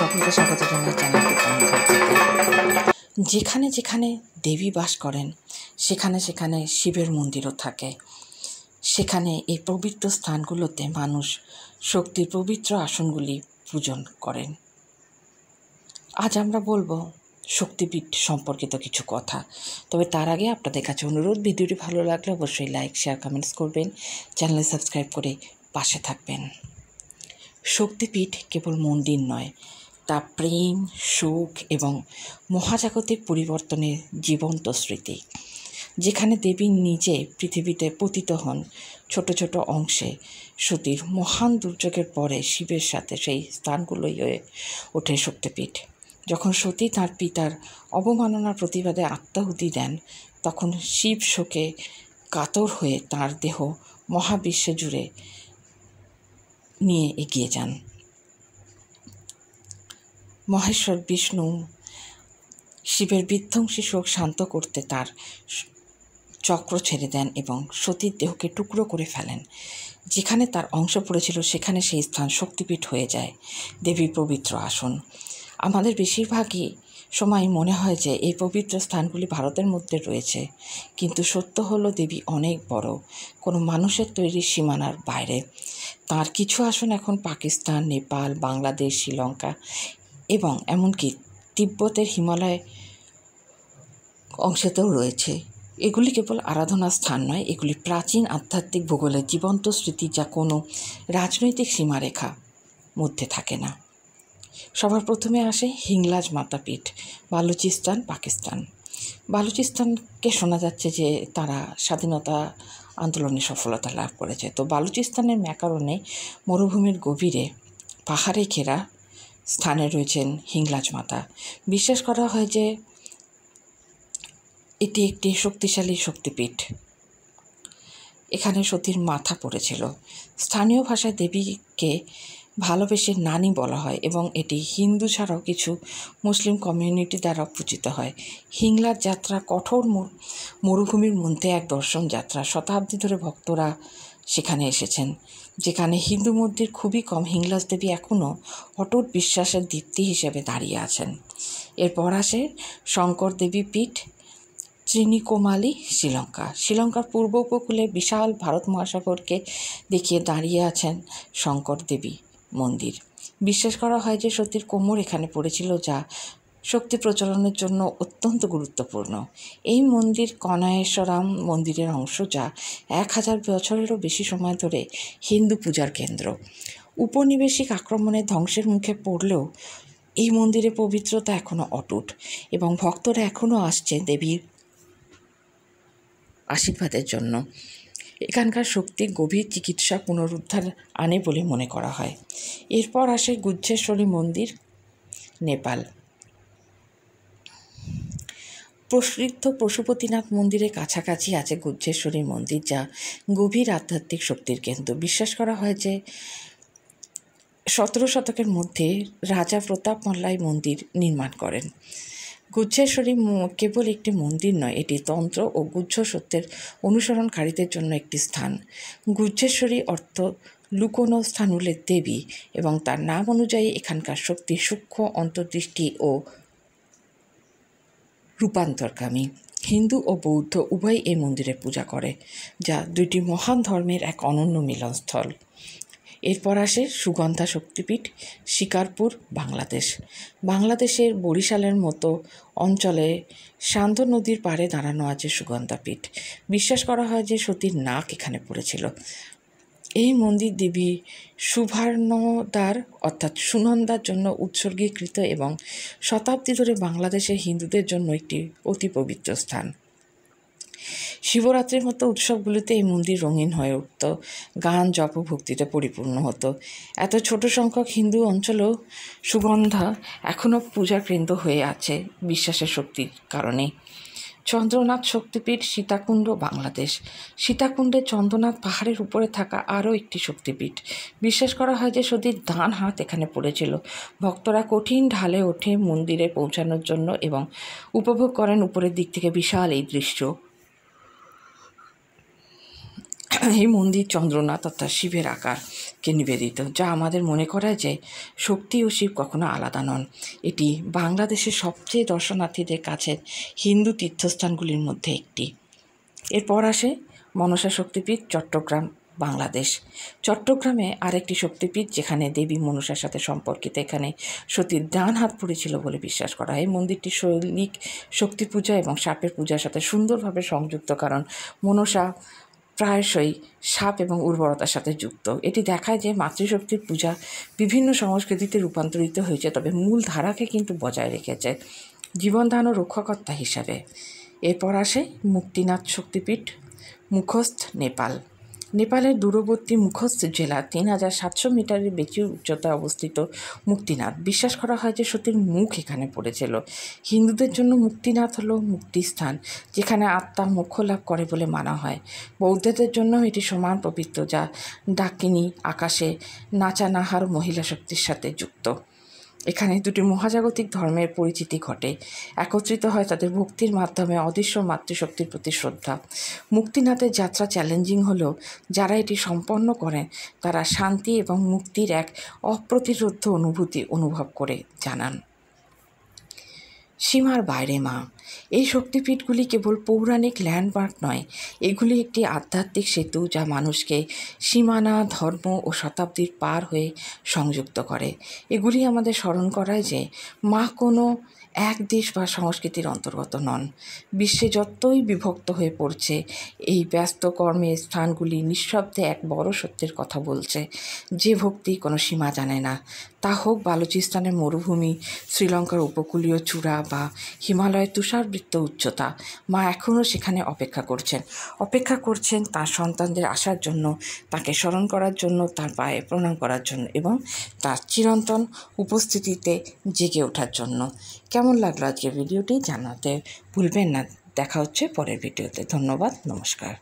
সকলকে স্বাগত জানাই চ্যানেলটি কমনকালচারতে। যেখানে যেখানে দেবী বাস করেন সেখানে সেখানে শিবের মন্দিরও থাকে। সেখানে এই পবিত্র স্থানগুলোতে মানুষ শক্তির পবিত্র আসনগুলি পূজন করেন। আজ আমরা বলবো শক্তিপীঠ সম্পর্কিত কিছু কথা। তবে তার আগে আপনাদের কাছে অনুরোধ, ভিডিওটি ভালো লাগলে অবশ্যই লাইক, শেয়ার, কমেন্টস করবেন, চ্যানেল সাবস্ক্রাইব করে পাশে থাকবেন। শক্তিপীঠ কেবল মন্দির নয়, তা প্রেম, সুখ এবং মহাজাগতিক পরিবর্তনের জীবন্ত স্মৃতি। যেখানে দেবী নিজে পৃথিবীতে পতিত হন ছোট ছোট অংশে, সতীর মহান দুর্যোগের পরে শিবের সাথে সেই স্থানগুলোই হয়ে ওঠে শক্তিপীঠ। যখন সতী তাঁর পিতার অবমাননার প্রতিবাদে আত্মাহুতি দেন, তখন শিব শোকে কাতর হয়ে তাঁর দেহ মহাবিশ্বে জুড়ে নিয়ে এগিয়ে যান। মহেশ্বর বিষ্ণু শিবের বিধ্বংসী শোক শান্ত করতে তার চক্র ছেড়ে দেন এবং সতীর দেহকে টুকরো করে ফেলেন। যেখানে তার অংশ পড়েছিল সেখানে সেই স্থান শক্তিপীঠ হয়ে যায়, দেবীর পবিত্র আসন। আমাদের বেশিরভাগই সময় মনে হয় যে এই পবিত্র স্থানগুলি ভারতের মধ্যে রয়েছে, কিন্তু সত্য হলো দেবী অনেক বড়, কোনো মানুষের তৈরি সীমানার বাইরে। তার কিছু আসন এখন পাকিস্তান, নেপাল, বাংলাদেশ, শ্রীলঙ্কা এবং এমনকি তিব্বতের হিমালয় অংশেতেও রয়েছে। এগুলি কেবল আরাধনার স্থান নয়, এগুলি প্রাচীন আধ্যাত্মিক ভূগোলের জীবন্ত স্মৃতি, যা কোনো রাজনৈতিক সীমারেখা মধ্যে থাকে না। সবার প্রথমে আসে হিংলাজ মাতাপীঠ, বালুচিস্তান, পাকিস্তান। বালুচিস্তানকে শোনা যাচ্ছে যে তারা স্বাধীনতা আন্দোলনে সফলতা লাভ করেছে। তো বালুচিস্তানের ম্যাকারনে মরুভূমির গভীরে পাহাড়ে ঘেরা স্থানে রয়েছেন হিংলাজ মাতা। বিশ্বাস করা হয় যে এটি একটি শক্তিশালী শক্তিপীঠ। এখানে সতীর মাথা পড়েছিল। স্থানীয় ভাষায় দেবীকে ভালোবেসে নানি বলা হয় এবং এটি হিন্দু ছাড়াও কিছু মুসলিম কমিউনিটি দ্বারা পূজিত হয়। হিংলাজ যাত্রা কঠোর মরুভূমির মধ্যে এক দর্শন যাত্রা। শতাব্দী ধরে ভক্তরা সেখানে এসেছেন। যেখানে হিন্দু মন্দির খুবই কম, হিংলাজ দেবী এখনও অটুট বিশ্বাসের দীপ্তি হিসেবে দাঁড়িয়ে আছেন। এরপর আসে শঙ্কর দেবী পীঠ, ত্রিনিকোমালি, শ্রীলঙ্কা। শ্রীলঙ্কার পূর্ব উপকূলে বিশাল ভারত মহাসাগরকে দেখিয়ে দাঁড়িয়ে আছেন শঙ্কর দেবী মন্দির। বিশ্বাস করা হয় যে সতীর কোমর এখানে পড়েছিল, যা শক্তি প্রচলনের জন্য অত্যন্ত গুরুত্বপূর্ণ। এই মন্দির কনায়েশ্বরাম মন্দিরের অংশ, যা 1000 বছরেরও বেশি সময় ধরে হিন্দু পূজার কেন্দ্র। উপনিবেশিক আক্রমণে ধ্বংসের মুখে পড়লেও এই মন্দিরের পবিত্রতা এখনও অটুট এবং ভক্তরা এখনও আসছে দেবীর আশীর্বাদের জন্য। এখানকার শক্তি গভীর চিকিৎসা পুনরুদ্ধার আনে বলে মনে করা হয়। এরপর আসে গুহ্যেশ্বরী মন্দির, নেপাল। প্রসিদ্ধ পশুপতিনাথ মন্দিরের কাছাকাছি আছে গুহ্যেশ্বরী মন্দির, যা গভীর আধ্যাত্মিক শক্তির কেন্দ্র। বিশ্বাস করা হয় যে 17 শতকের মধ্যে রাজা প্রতাপ মল্লাই মন্দির নির্মাণ করেন। গুহ্যেশ্বরী কেবল একটি মন্দির নয়, এটি তন্ত্র ও গুহ্য সত্যের অনুসরণকারীদের জন্য একটি স্থান। গুহ্যেশ্বরী অর্থ লুকোনো স্থানুলের দেবী এবং তার নাম অনুযায়ী এখানকার শক্তি সূক্ষ্ম, অন্তর্দৃষ্টি ও রূপান্তরকামী। হিন্দু ও বৌদ্ধ উভয়ই এই মন্দিরে পূজা করে, যা দুইটি মহান ধর্মের এক অনন্য মিলনস্থল। এরপর আসে সুগন্ধা শক্তিপীঠ, শিকারপুর, বাংলাদেশ। বাংলাদেশের বরিশালের মতো অঞ্চলে সান্ধ্য নদীর পাড়ে দাঁড়ানো আছে সুগন্ধা পীঠ। বিশ্বাস করা হয় যে সতীর নাক এখানে পড়েছিল। এই মন্দির দেবী সুভার্ণদার অর্থাৎ সুনন্দার জন্য উৎসর্গীকৃত এবং শতাব্দী ধরে বাংলাদেশের হিন্দুদের জন্য একটি অতি পবিত্র স্থান। শিবরাত্রির মতো উৎসবগুলিতে এই মন্দির রঙিন হয়ে উঠত, গান, জপ ও ভক্তিতে পরিপূর্ণ হতো। এত ছোট সংখ্যক হিন্দু অঞ্চলেও সুগন্ধা এখনও পূজার কেন্দ্র হয়ে আছে বিশ্বাসের শক্তির কারণে। চন্দ্রনাথ শক্তিপীঠ, সীতাকুণ্ড, বাংলাদেশ। সীতাকুণ্ডের চন্দ্রনাথ পাহাড়ের উপরে থাকা আরও একটি শক্তিপীঠ। বিশ্বাস করা হয় যে সতীর ডান হাত এখানে পড়েছিল। ভক্তরা কঠিন ঢালে ওঠে মন্দিরে পৌঁছানোর জন্য এবং উপভোগ করেন উপরের দিক থেকে বিশাল এই দৃশ্য। এই মন্দির চন্দ্রনাথ অর্থাৎ শিবের আকারকে নিবেদিত, যা আমাদের মনে করায় যে শক্তি ও শিব কখনো আলাদা নন। এটি বাংলাদেশের সবচেয়ে দর্শনার্থীদের কাছের হিন্দু তীর্থস্থানগুলির মধ্যে একটি। এরপর আসে মনসা শক্তিপীঠ, চট্টগ্রাম, বাংলাদেশ। চট্টগ্রামে আরেকটি শক্তিপীঠ যেখানে দেবী মনসার সাথে সম্পর্কিত। এখানে সতীর ডান হাত পড়েছিল বলে বিশ্বাস করা হয়। এই মন্দিরটি শৈলিক শক্তি পূজা এবং সাপের পূজার সাথে সুন্দরভাবে সংযুক্ত, কারণ মনসা প্রায়শই সাপ এবং উর্বরতার সাথে যুক্ত। এটি দেখায় যে মাতৃশক্তির পূজা বিভিন্ন সংস্কৃতিতে রূপান্তরিত হয়েছে, তবে মূল ধারাকে কিন্তু বজায় রেখেছে জীবনদান ও রক্ষাকর্তা হিসাবে। এরপর আসে মুক্তিনাথ শক্তিপীঠ, মুখস্থ, নেপাল। নেপালের দূরবর্তী মুখস্থ জেলা 3700 মিটারের বেশি উচ্চতায় অবস্থিত মুক্তিনাথ। বিশ্বাস করা হয় যে সতীর মুখ এখানে পড়েছিল। হিন্দুদের জন্য মুক্তিনাথ হলো মুক্তিস্থান, যেখানে আত্মা মোক্ষ লাভ করে বলে মানা হয়। বৌদ্ধদের জন্য এটি সমান পবিত্র, যা ডাকিনী, আকাশে নাচানাহার মহিলা শক্তির সাথে যুক্ত। এখানে দুটি মহাজাগতিক ধর্মের পরিচিতি ঘটে, একত্রিত হয় তাদের ভক্তির মাধ্যমে অদৃশ্য মাতৃশক্তির প্রতি শ্রদ্ধা। মুক্তিনাথের যাত্রা চ্যালেঞ্জিং হলেও যারা এটি সম্পন্ন করেন তারা শান্তি এবং মুক্তির এক অপ্রতিরোধ্য অনুভূতি অনুভব করে জানান। সীমার বাইরে মা। এই শক্তিপীঠগুলি কেবল পৌরাণিক ল্যান্ডমার্ক নয়, এগুলি একটি আধ্যাত্মিক সেতু যা মানুষকে সীমানা, ধর্ম ও শতাব্দীর পার হয়ে সংযুক্ত করে। এগুলি আমাদের স্মরণ করায় যে মা কোনো এক দেশ বা সংস্কৃতির অন্তর্গত নন। বিশ্বে যতই বিভক্ত হয়ে পড়ছে, এই ব্যস্ত কর্মের স্থানগুলি নিঃশব্দে এক বড় সত্যের কথা বলছে, যে ভক্তি কোনো সীমা জানে না। তা হোক বালুচিস্তানের মরুভূমি, শ্রীলঙ্কার উপকূলীয় চূড়া বা হিমালয়ের তুষারবৃত্ত উচ্চতা, মা এখনও সেখানে অপেক্ষা করছেন তার সন্তানদের আসার জন্য, তাকে স্মরণ করার জন্য, তার পায়ে প্রণাম করার জন্য এবং তার চিরন্তন উপস্থিতিতে জেগে ওঠার জন্য। কেমন লাগলো আজকের ভিডিওটি জানাতে ভুলবেন না। দেখা হচ্ছে পরের ভিডিওতে। ধন্যবাদ, নমস্কার।